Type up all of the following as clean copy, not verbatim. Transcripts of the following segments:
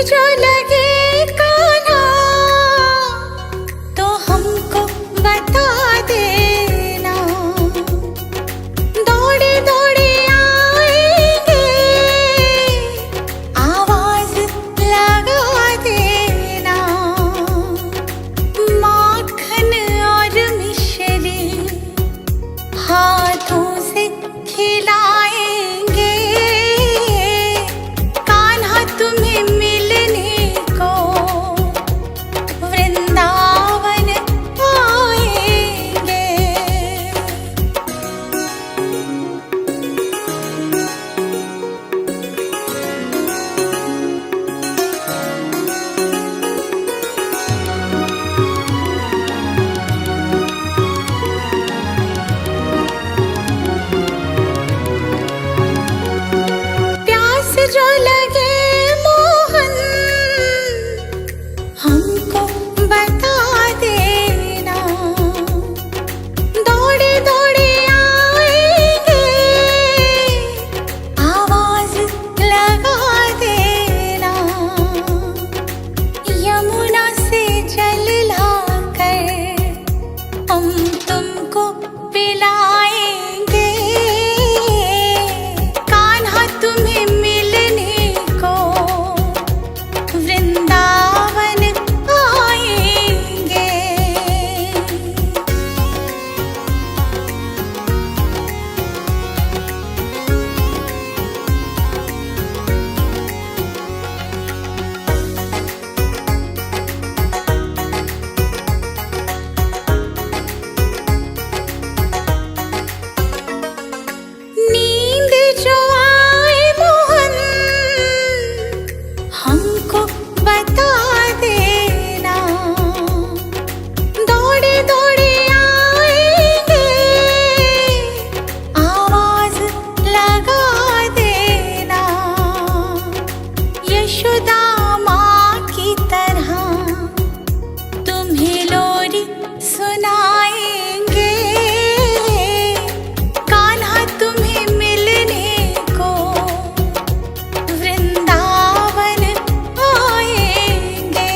जो लगे कान्हा तो हमको बता देना, दौड़े दौड़े आएंगे आवाज लगा देना। माखन और मिश्री हाथों से खिलाएंगे, कान्हा तुम्हें मिलने को वृंदावन आएंगे। प्यास जो लगे मोहन हमको बता देना, दौड़े दौड़े आएंगे आवाज लगा देना। यमुना से जल लाकर हम तुमको पिलाएंगे, कान्हा तुम्हें मिलने को वृंदावन आएंगे। नींद जो आए मोहन हमको बता देना, दौड़े दौड़े आएंगे आवाज लगा देना। यशोदा माँ की तरह तुम्हें लोरी सुनाएंगे, कान्हा तुम्हें मिलने को वृंदावन आएंगे।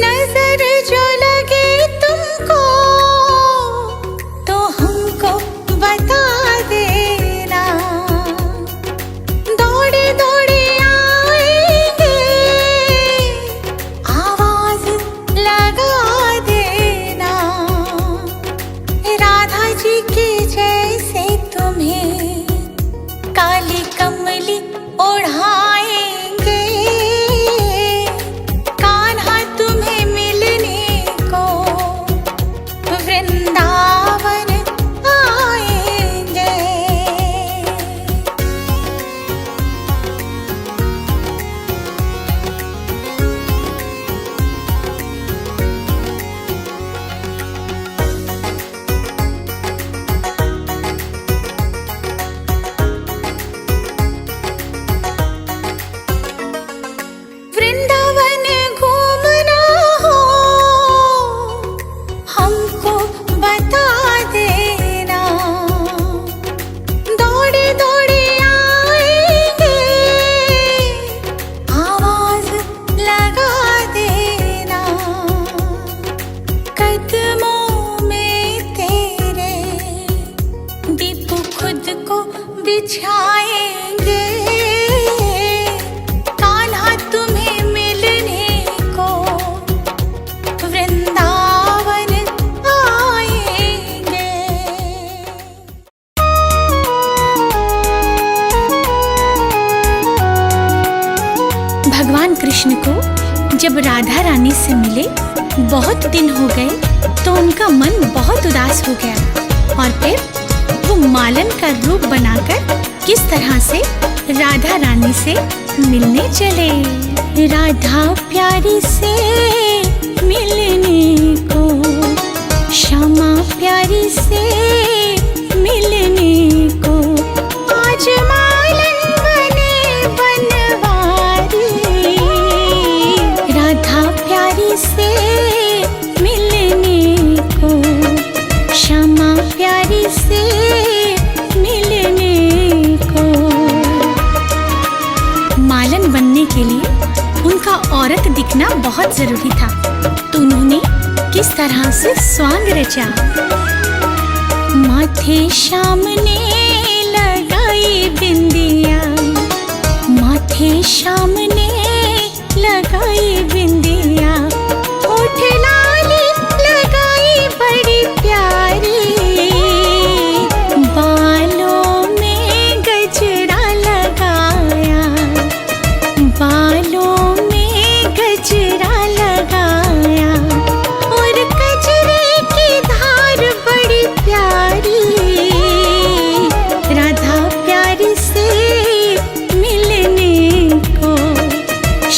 नजर जो लगे तुमको तो हमको बता देना, दौड़े दौड़े आएंगे आवाज लगा देना। राधा जी के जैसे तुम्हें काली कमली ओढ़ाएंगे, कान्हा तुम्हें मिलने को वृंदावन आएंगे। वृंदावन घूमना हो हमको बता देना, दौड़े दौड़े आएंगे आवाज लगा देना। कदमों में तेरे दीप खुद को बिछाएंगे, कान्हा तुम्हें मिलने को वृंदावन आएंगे। भगवान कृष्ण को जब राधा रानी से मिले बहुत दिन हो गए तो उनका मन बहुत उदास हो गया और फिर वो मालन का रूप बनाकर किस तरह से राधा रानी से मिलने चले। राधा प्यारी से मिलने को, श्यामा प्यारी से मिलने को बहुत जरूरी था, तो उन्होंने किस तरह से स्वांग रचा। माथे श्याम ने लगाई बिंदिया, माथे श्याम ने लगाई बिंदिया, होठ लाली लगाई बड़ी प्यारी, बालों में गजरा लगाया, बालों में गजरा लगाया, और गजरे की धार बड़ी प्यारी, राधा प्यारी से मिलने को,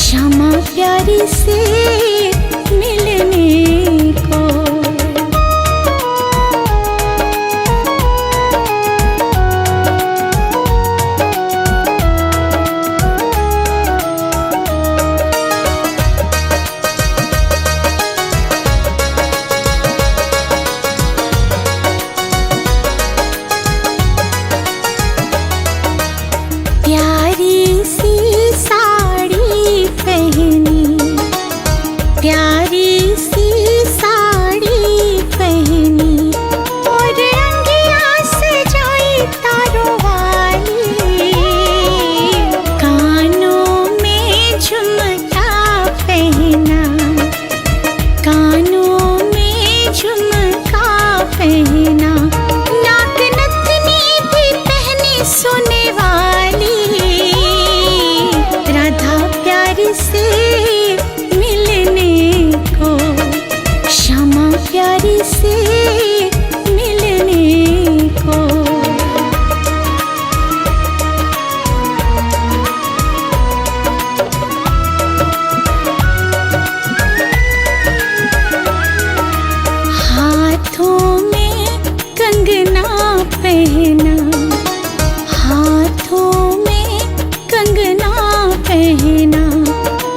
श्यामा प्यारी से मिलने को। प्यारी सी साड़ी पहनी, प्यारी सी साड़ी पहनी, और अंगिया सजाई तारों वाली, कानों में झुमका पहना, कानों में झुमका पहना, नाक नथनी भी पहनी सोने वाली, राधा प्यारी से मिलने को, श्यामा प्यारी से मिलने को। हाथों में कंगना पहना, हाथों में कंगना पहना,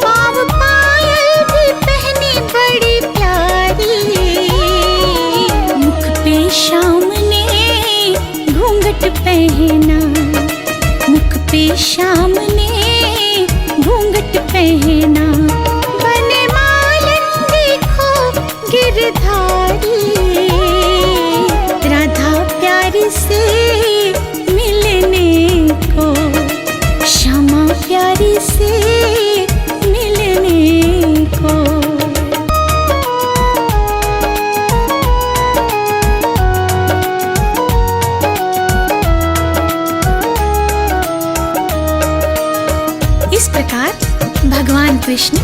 पाँव पायल भी पहनी बड़ी प्यारी, मुख पे श्याम ने घूंघट पहना, मुख पे श्याम ने घूंघट पहना, बने मालन देखो गिरधारी, राधा प्यारी से मिलने को, श्यामा प्यारी से मिलने को। इस प्रकार भगवान कृष्ण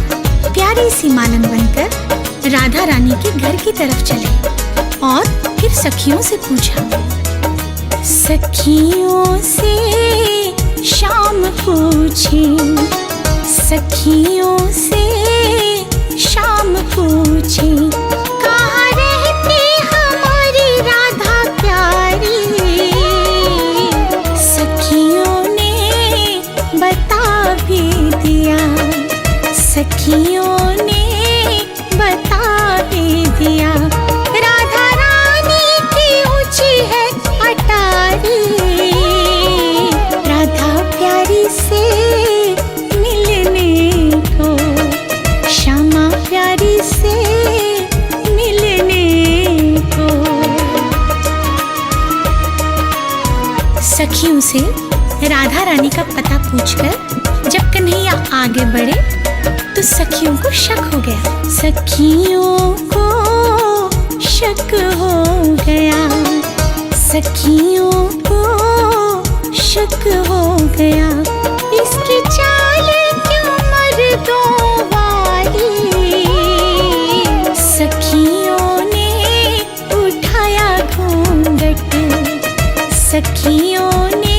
प्यारी सी मालन बनकर राधा रानी के घर की तरफ चले और फिर सखियों से पूछा। सखियों से श्याम पूछे, सखियों से श्याम पूछे, कहाँ रहती हमारी राधा प्यारी, सखियों ने बता भी दिया, सखियों ने बता भी दिया, राधा रानी की ऊंची है अटारी, राधा प्यारी से मिलने को, श्यामा प्यारी से मिलने को। सखियों से राधा रानी का पता पूछकर जब कन्हैया आगे बढ़े तो सखियों को शक हो गया, सखियों को शक हो गया, सखियों को शक हो गया, इसकी चाल क्यों मर्दों वाली, सखियों ने उठाया घूंघट, सखियों ने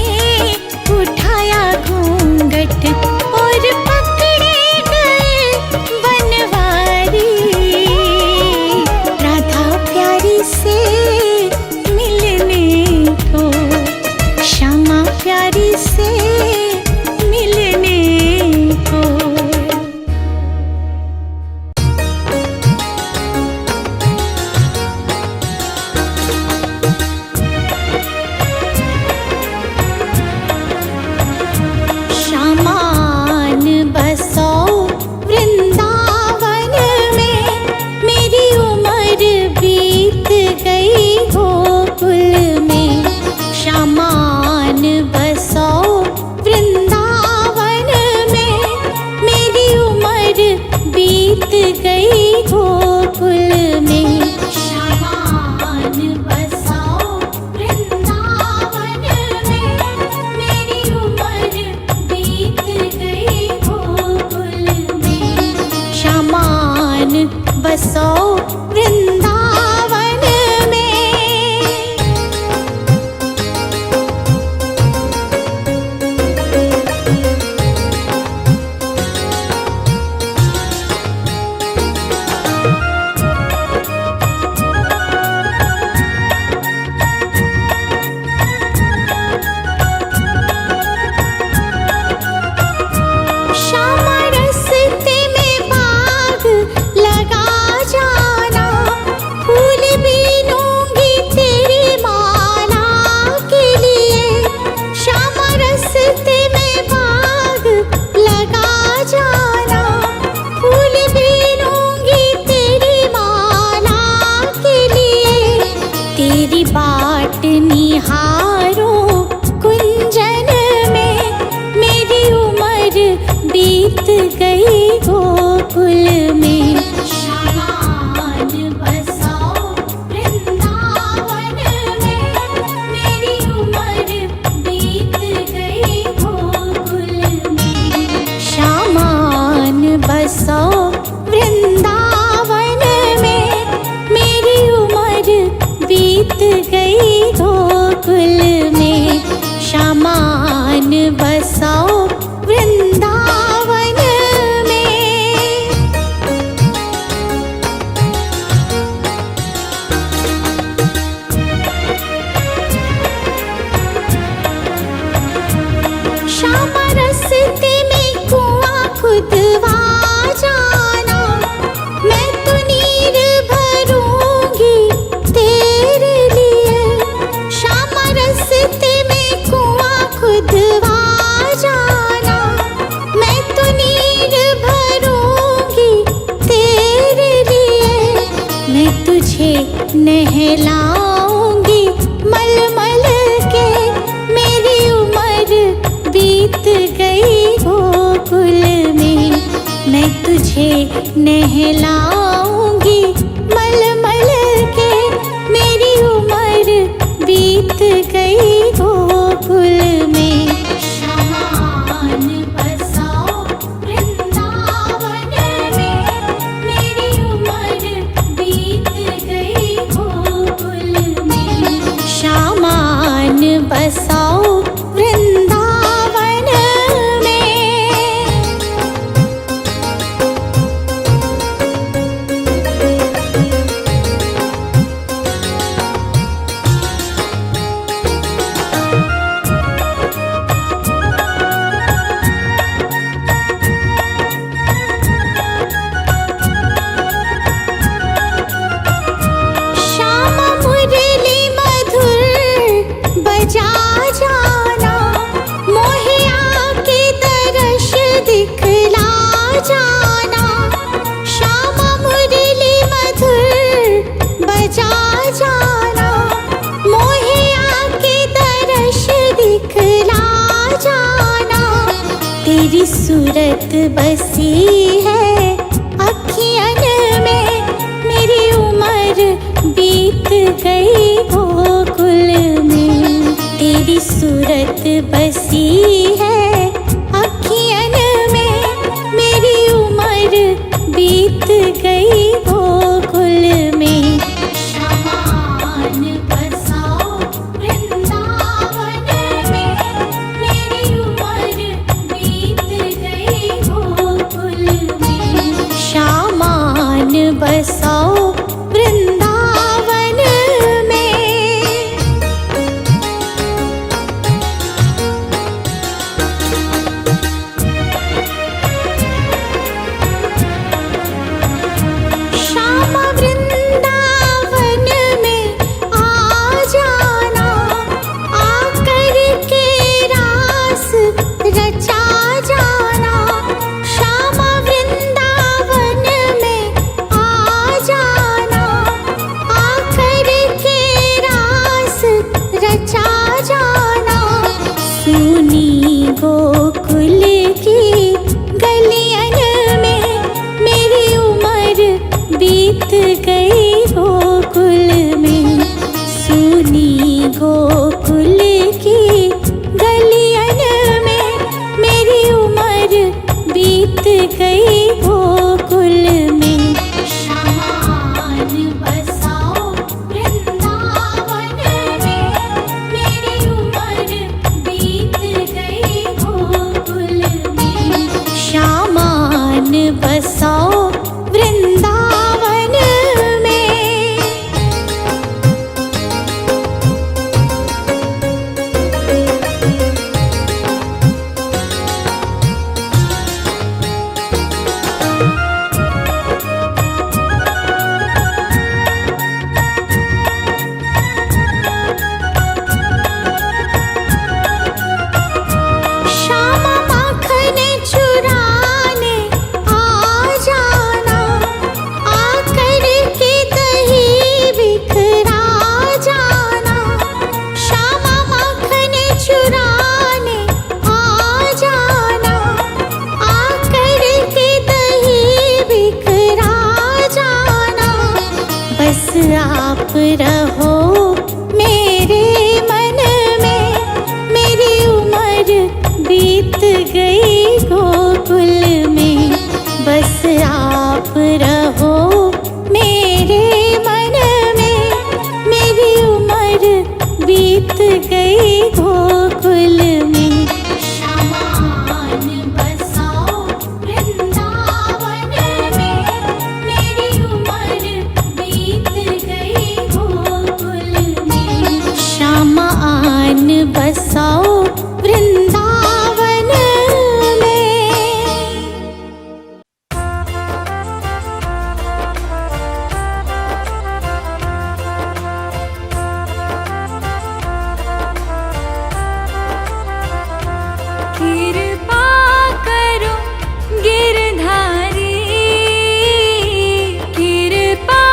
उठाया घूंघट, और पकड़े गए बनवारी, राधा प्यारी से मिलने को, श्यामा प्यारी से मिलने को। बसो वृंदावन में। श्यामा रस्ते में बाग लगा जाना, फूल बीनूंगी तेरी माला के लिए। श्यामा रस्ते में बाग लगा जाना, फूल बीनूंगी तेरी माला के लिए। तेरी बाट निहारो कुंजन में, मेरी उम्र बीत गई गोकुल में। श्यामान बसो वृंदावन में, मेरी उम्र बीत गई गोकुल में। श्यामान बसो वृंदावन में, मेरी उम्र बीत गई गोकुल में। श्यामान बसो वृंदावन में। श्यामा रस्ते में कुआं खुदवा जाना, मैं तो नीर भरूंगी तेरे लिए। श्यामा रस्ते में कुआं खुदवा जाना, मैं तो नीर भरूंगी तेरे लिए। मैं तुझे नहलाऊंगी मल मल के, मेरी उम्र बीत गई गोकुल में। मैं तुझे नहलाऊंगी मल मल के, मेरी उम्र बीत गई गोकुल में। श्यामान बसो वृंदावन में, मेरी उम्र बीत गई गोकुल में। श्यामान बसो वृंदावन में। श्यामा मुरली मधुर बजा जाना, मोहे आके दर्श दिखला जाना। श्यामा मुरली मधुर बजा जाना, मोहे आके दर्श दिखला जाना। तेरी सूरत बसी है अखियन में, मेरी उम्र बीत गई गोकुल में। तेरी सूरत बसी है अखियन में, मेरी उम्र बीत गई गोकुल में। श्यामान बसो वृंदावन में, मेरी उम्र बीत गई गोकुल में। श्यामान बसो वृंदावन में। श्यामा वृंदावन में आ जाना, आकर के रास रचा जाना। श्यामा वृंदावन में आ जाना, आप रहो मेरे मन में। मेरी उम्र बीत गई गोकुल में, बस आप रहो मेरे मन में। मेरी उम्र बीत गई गोकुल में। श्यामान बसाओ वृंदावन में। मेरी उम्र बीत गई गोकुल में। श्यामान बसाओ वृंदावन में। कृपा करो गिरधारी, कृपा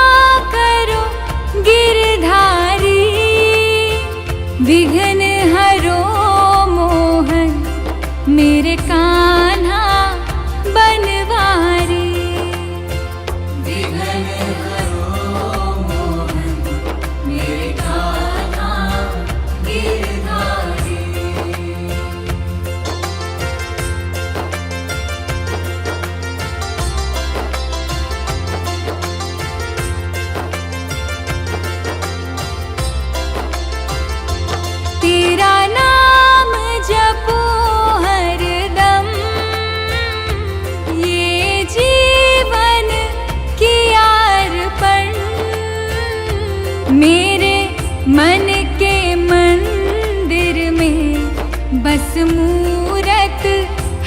करो गिरधारी। विघ्न हरो मोहन मेरे कान्हा बनवारी। विघ्न हरो मोहन मेरे कान्हा गिरधारी। तेरा नाम जपो हरदम, ये जीवन की अर्पण। मेरे मन के मंदिर में बस मूरत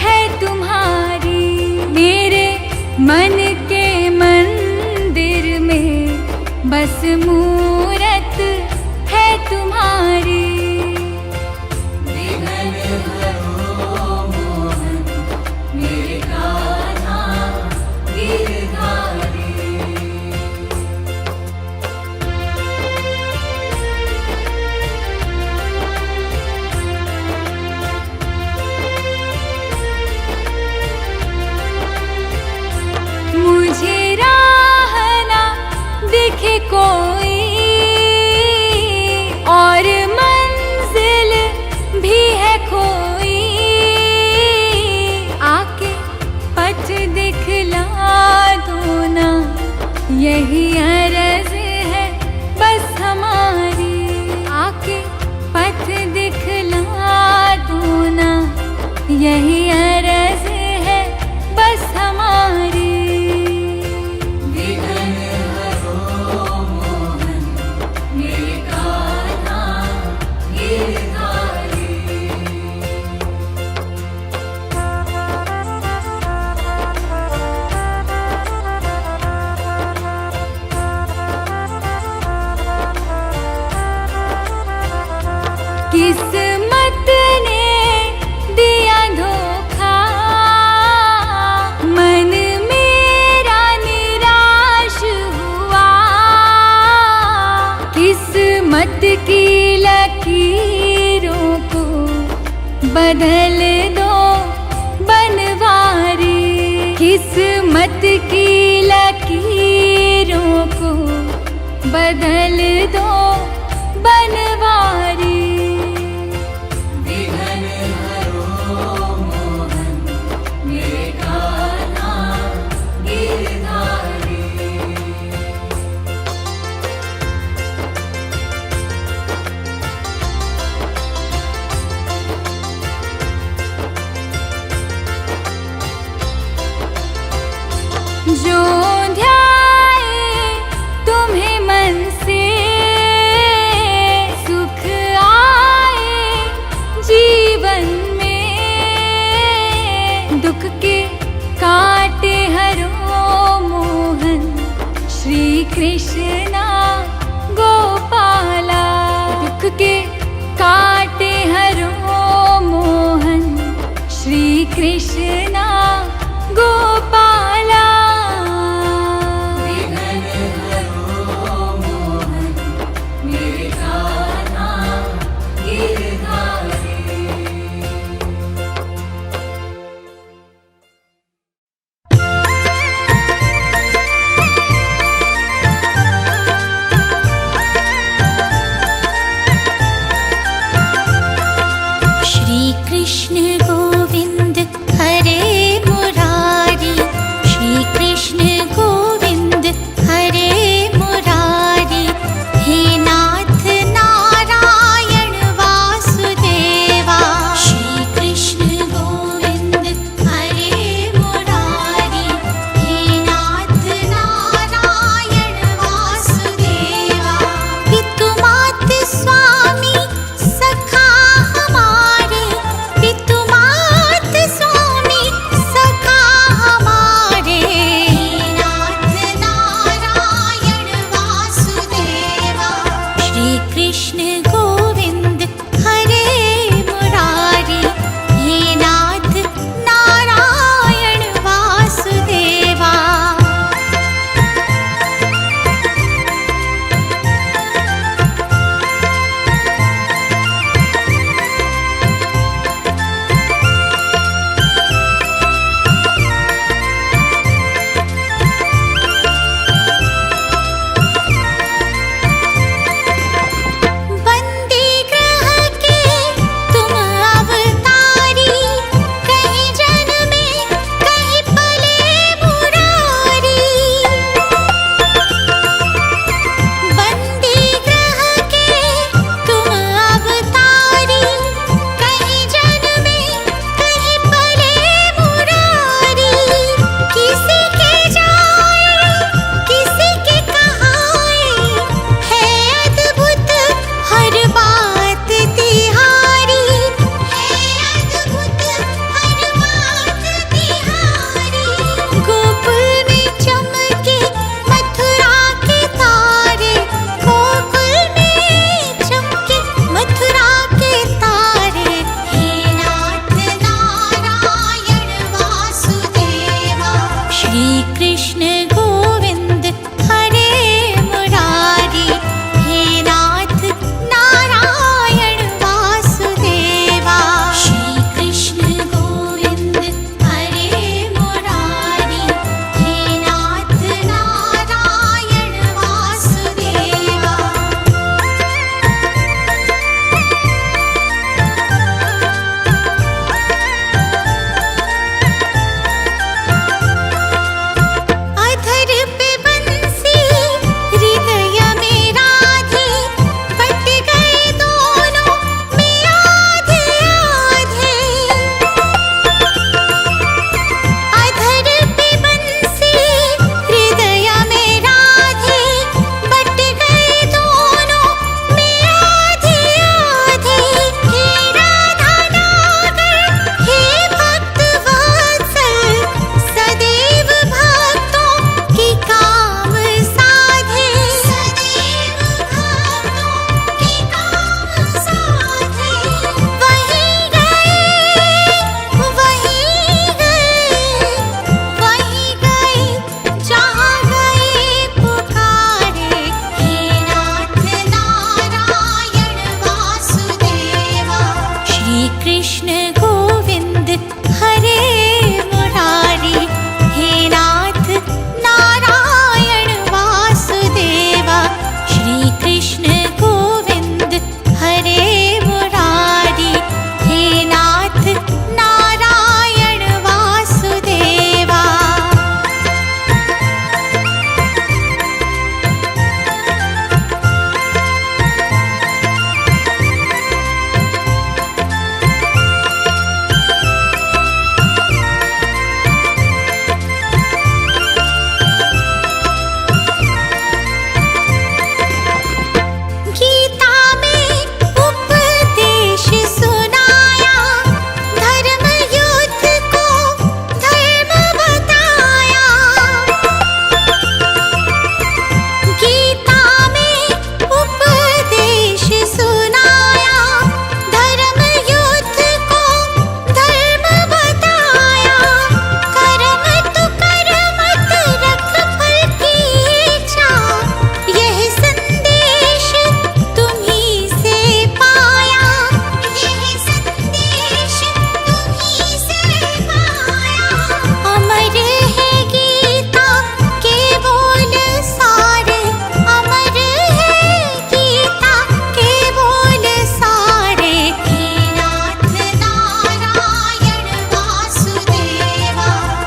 है तुम्हारी। मेरे मन के मंदिर में बस मूरत है तुम्हारी। विघ्न हरो मोहन मेरे कान्हा गिरधारी। मुझे राह ना दिखे कोई और मंजिल भी है खोई। आके पथ दिखला दो ना, यही अर्ज है बस हमारी। आके पथ दिखला दो ना, यही अर्ज है बस हमारी। विघ्न हरो मोहन मेरे कान्हा गिरधारी। किस्मत ने दिया धोखा, मन मेरा निराश हुआ। किस्मत की लकीरों को बदल दो बनवारी। किस्मत की लकीरों को बदल दो बनवारी। विघ्न हरो मोहन मेरे कान्हा गिरधारी। जो ध्याए तुम्हें मन से, सुख आए जीवन में। दुख के काटे हरो मोहन श्री कृष्णा गोपाला। दुख के